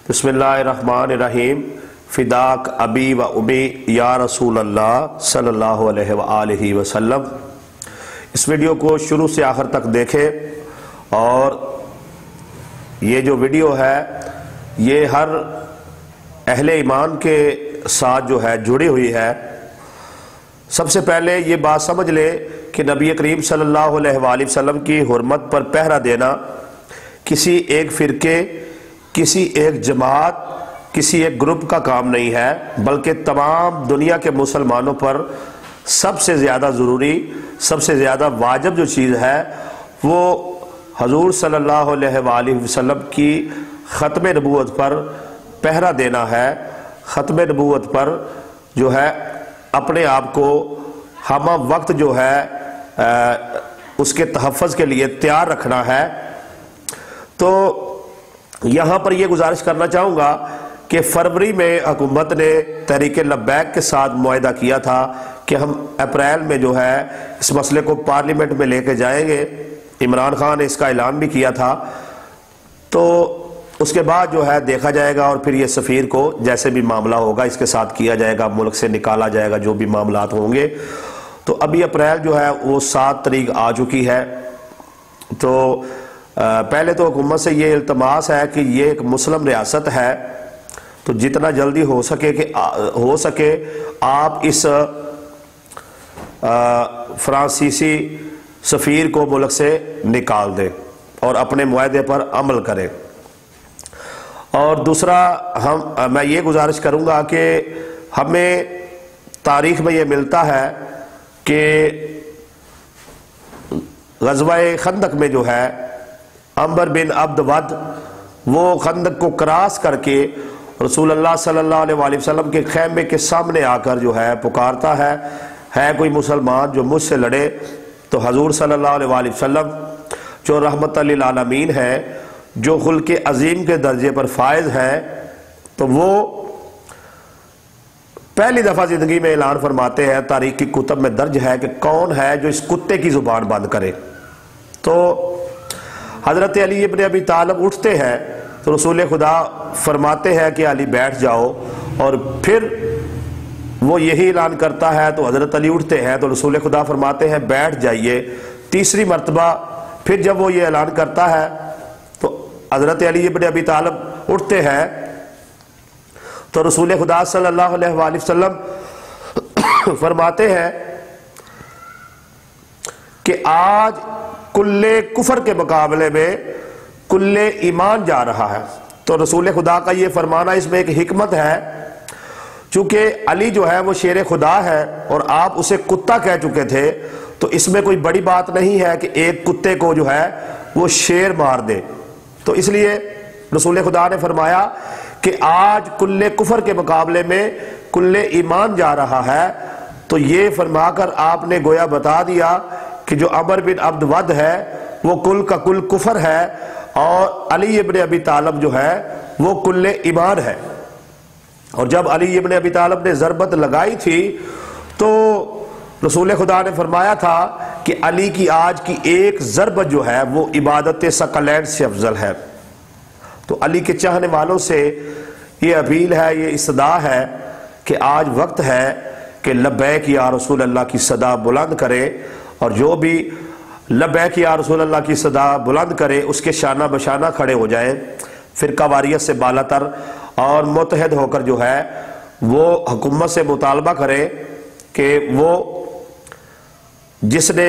بسم اللہ الرحمن الرحیم فداک ابی و امی یا رسول اللہ صلی اللہ علیہ وآلہ وسلم۔ اس ویڈیو کو شروع سے آخر تک دیکھیں، اور یہ جو ویڈیو ہے یہ ہر اہل ایمان کے ساتھ جو ہے جڑی ہوئی ہے۔ سب سے پہلے یہ بات سمجھ لے کہ نبی کریم صلی اللہ علیہ وآلہ وسلم کی حرمت پر پہرا دینا کسی ایک فرقے، کسی ایک جماعت، کسی ایک گروپ کا کام نہیں ہے، بلکہ تمام دنیا کے مسلمانوں پر سب سے زیادہ ضروری، سب سے زیادہ واجب جو چیز ہے وہ حضور صلی اللہ علیہ وآلہ وسلم کی ختم نبوت پر پہرا دینا ہے۔ ختم نبوت پر جو ہے اپنے آپ کو ہمہ وقت جو ہے اس کے تحفظ کے لیے تیار رکھنا ہے۔ تو یہاں پر یہ گزارش کرنا چاہوں گا کہ فروری میں حکومت نے تحریک لبیک کے ساتھ معاہدہ کیا تھا کہ ہم اپریل میں جو ہے اس مسئلے کو پارلیمنٹ میں لے کے جائیں گے۔ عمران خان نے اس کا اعلان بھی کیا تھا، تو اس کے بعد جو ہے دیکھا جائے گا، اور پھر یہ سفیر کو جیسے بھی معاملہ ہوگا اس کے ساتھ کیا جائے گا، ملک سے نکالا جائے گا جو بھی معاملات ہوں گے۔ تو ابھی اپریل جو ہے وہ 7 تاریخ آ چکی ہے۔ تو پہلے تو حکومت سے یہ التماس ہے کہ یہ ایک مسلم ریاست ہے، تو جتنا جلدی ہو سکے آپ اس فرانسیسی سفیر کو ملک سے نکال دیں اور اپنے معاہدے پر عمل کریں۔ اور دوسرا میں یہ گزارش کروں گا کہ ہمیں تاریخ میں یہ ملتا ہے کہ غزوہ خندق میں جو ہے عمر بن عبد ود وہ خندق کو کراس کر کے رسول اللہ صلی اللہ علیہ وآلہ وسلم کے خیمے کے سامنے آ کر جو ہے پکارتا ہے کوئی مسلمان جو مجھ سے لڑے؟ تو حضور صلی اللہ علیہ وآلہ وسلم جو رحمت للعالمین ہے، جو خلق عظیم کے درجے پر فائز ہے، تو وہ پہلی دفعہ زندگی میں اعلان فرماتے ہیں، تاریخ کی کتب میں درج ہے کہ کون ہے جو اس کتے کی زبان بند کرے؟ تو حضرت علی ابن ابی طالب اٹھتے ہیں، تو رسول خدا فرماتے ہیں کہ علی بیٹھ جاؤ، اور پھر وہ یہی اعلان کرتا ہے تو حضرت علی اٹھتے ہیں، تو رسول خدا فرماتے ہیں بیٹھ جائیے۔ تیسری مرتبہ پھر جب وہ یہ اعلان کرتا ہے تو حضرت علی ابن ابی طالب اٹھتے ہیں، تو رسول خدا صلی اللہ علیہ وآلہ وسلم فرماتے ہیں کہ آج کل کفر کے مقابلے میں کل ایمان جا رہا ہے۔ تو رسول خدا کا یہ فرمانا، اس میں ایک حکمت ہے، چونکہ علی جو ہے وہ شیر خدا ہے اور آپ اسے کتا کہہ چکے تھے، تو اس میں کوئی بڑی بات نہیں ہے کہ ایک کتے کو جو ہے وہ شیر مار دے۔ تو اس لیے رسول خدا نے فرمایا کہ آج کل کفر کے مقابلے میں کل ایمان جا رہا ہے۔ تو یہ فرما کر آپ نے گویا بتا دیا کہ جو عمر بن عبد ود ہے وہ کل کا کل کفر ہے، اور علی ابن ابی طالب جو ہے وہ کل ایمان ہے۔ اور جب علی ابن ابی طالب نے ضربت لگائی تھی تو رسول خدا نے فرمایا تھا کہ علی کی آج کی ایک ضربت جو ہے وہ عبادت ثقلین سے افضل ہے۔ تو علی کے چاہنے والوں سے یہ اپیل ہے، یہ استدعا ہے کہ آج وقت ہے کہ لبیک یا رسول اللہ کی صدا بلند کرے، اور جو بھی لبیک یا رسول اللہ کی صدا بلند کرے اس کے شانہ بشانہ کھڑے ہو جائیں، فرقہ واریت سے بالا تر، اور متحد ہو کر جو ہے وہ حکومت سے مطالبہ کرے کہ وہ جس نے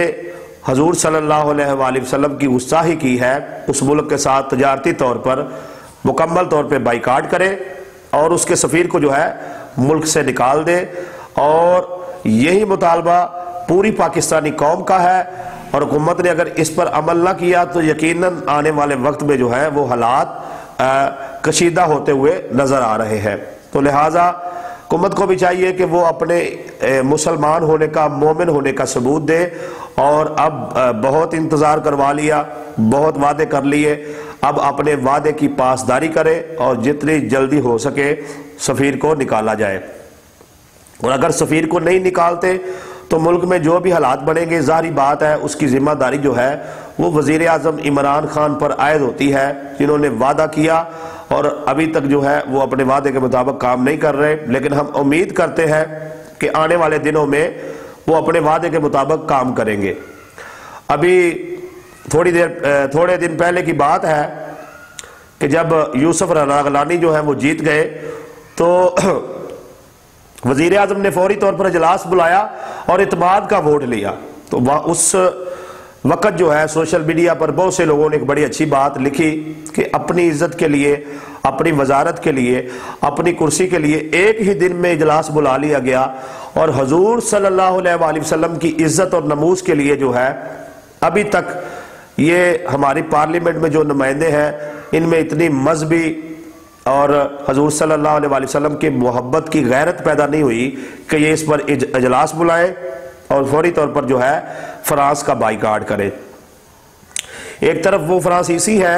حضور صلی اللہ علیہ وآلہ وسلم کی گستاخی کی ہے اس ملک کے ساتھ تجارتی طور پر مکمل طور پہ بائیکاٹ کرے، اور اس کے سفیر کو جو ہے ملک سے نکال دے۔ اور یہی مطالبہ پوری پاکستانی قوم کا ہے، اور حکومت نے اگر اس پر عمل نہ کیا تو یقیناً آنے والے وقت میں جو ہے وہ حالات کشیدہ ہوتے ہوئے نظر آ رہے ہیں۔ تو لہٰذا حکومت کو بھی چاہیے کہ وہ اپنے مسلمان ہونے کا، مومن ہونے کا ثبوت دے، اور اب بہت انتظار کروا لیا، بہت وعدے کر لیے، اب اپنے وعدے کی پاسداری کرے، اور جتنی جلدی ہو سکے سفیر کو نکالا جائے۔ اور اگر سفیر کو نہیں نکالتے تو ملک میں جو بھی حالات بنیں گے، ظاہری بات ہے اس کی ذمہ داری جو ہے وہ وزیر اعظم عمران خان پر عائد ہوتی ہے، جنہوں نے وعدہ کیا اور ابھی تک جو ہے وہ اپنے وعدے کے مطابق کام نہیں کر رہے، لیکن ہم امید کرتے ہیں کہ آنے والے دنوں میں وہ اپنے وعدے کے مطابق کام کریں گے۔ ابھی تھوڑے دن پہلے کی بات ہے کہ جب یوسف رضا غیلانی جو ہے وہ جیت گئے تو وزیر اعظم نے فوری طور پر اجلاس بلایا اور اعتماد کا ووٹ لیا۔ تو اس وقت جو ہے سوشل میڈیا پر بہت سے لوگوں نے ایک بڑی اچھی بات لکھی کہ اپنی عزت کے لیے، اپنی وزارت کے لیے، اپنی کرسی کے لیے ایک ہی دن میں اجلاس بلا لیا گیا، اور حضور صلی اللہ علیہ وآلہ وسلم کی عزت اور نموز کے لیے جو ہے ابھی تک یہ ہماری پارلیمنٹ میں جو نمائندے ہیں ان میں اتنی مذہبی اور حضور صلی اللہ علیہ وآلہ وسلم کی محبت کی غیرت پیدا نہیں ہوئی کہ یہ اس پر اجلاس بلائیں اور فوری طور پر جو ہے فرانس کا بائیکاٹ کریں۔ ایک طرف وہ فرانسیسی ہے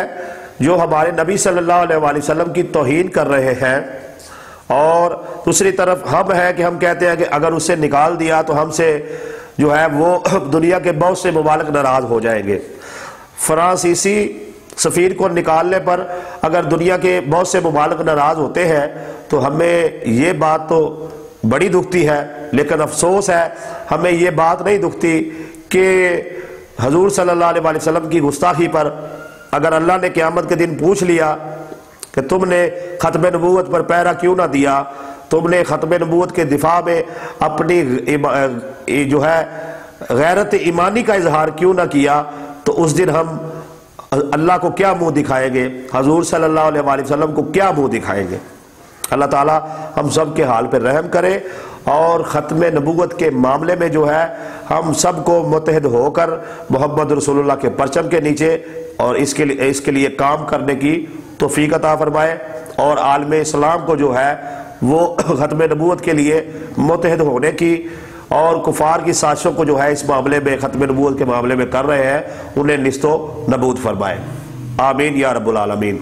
جو ہمارے نبی صلی اللہ علیہ وآلہ وسلم کی توہین کر رہے ہیں، اور دوسری طرف ہم ہے کہ ہم کہتے ہیں کہ اگر اسے نکال دیا تو ہم سے جو ہے وہ دنیا کے بہت سے ممالک ناراض ہو جائیں گے۔ فرانسیسی سفیر کو نکالنے پر اگر دنیا کے بہت سے ممالک ناراض ہوتے ہیں تو ہمیں یہ بات تو بڑی دکھتی ہے، لیکن افسوس ہے ہمیں یہ بات نہیں دکھتی کہ حضور صلی اللہ علیہ وآلہ وسلم کی گستاخی پر اگر اللہ نے قیامت کے دن پوچھ لیا کہ تم نے ختم نبوت پر پہرا کیوں نہ دیا، تم نے ختم نبوت کے دفاع میں اپنی جو ہے غیرت ایمانی کا اظہار کیوں نہ کیا، تو اس دن ہم اللہ کو کیا منہ دکھائیں گے، حضور صلی اللہ علیہ وآلہ وسلم کو کیا منہ دکھائیں گے۔ اللہ تعالیٰ ہم سب کے حال پر رحم کرے، اور ختم نبوت کے معاملے میں جو ہے ہم سب کو متحد ہو کر محمد رسول اللہ کے پرچم کے نیچے اور اس کے لیے کام کرنے کی توفیق عطا فرمائے، اور عالم اسلام کو جو ہے وہ ختم نبوت کے لیے متحد ہونے کی اور کفار کی سازشوں کو جو ہے اس معاملے میں ختم نبوت کے معاملے میں کر رہے ہیں انہیں نیست و نابود فرمائے۔ آمین یا رب العالمین۔